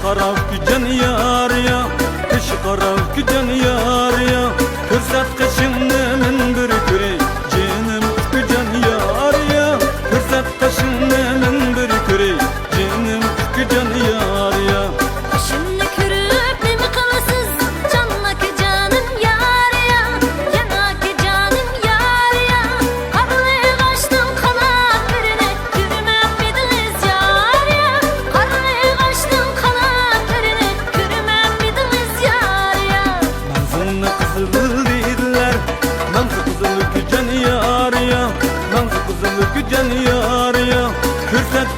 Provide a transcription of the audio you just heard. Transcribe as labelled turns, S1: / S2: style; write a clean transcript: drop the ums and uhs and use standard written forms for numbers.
S1: qarab kujan yar ya, kış qarab kujan yar ya. Ko'rsat qishimni men bir ko'ray, jinim kujan yar ya. Ko'rsat qishimni men bir ko'ray, jinim kujan yar ya.
S2: Şimdi körüp nemi kalasız, canlaki canım yar ya. Yanaki canım yar ya. Karlıya kaçtım kanat birine, yürümem midiniz yar ya. Karlıya kaçtım kanat birine, yürümem midiniz yar ya.
S1: Manzilni qizil deydilar, manzil qizil kujan yar ya. Manzil qizil kujan yar ya. Ko'rsat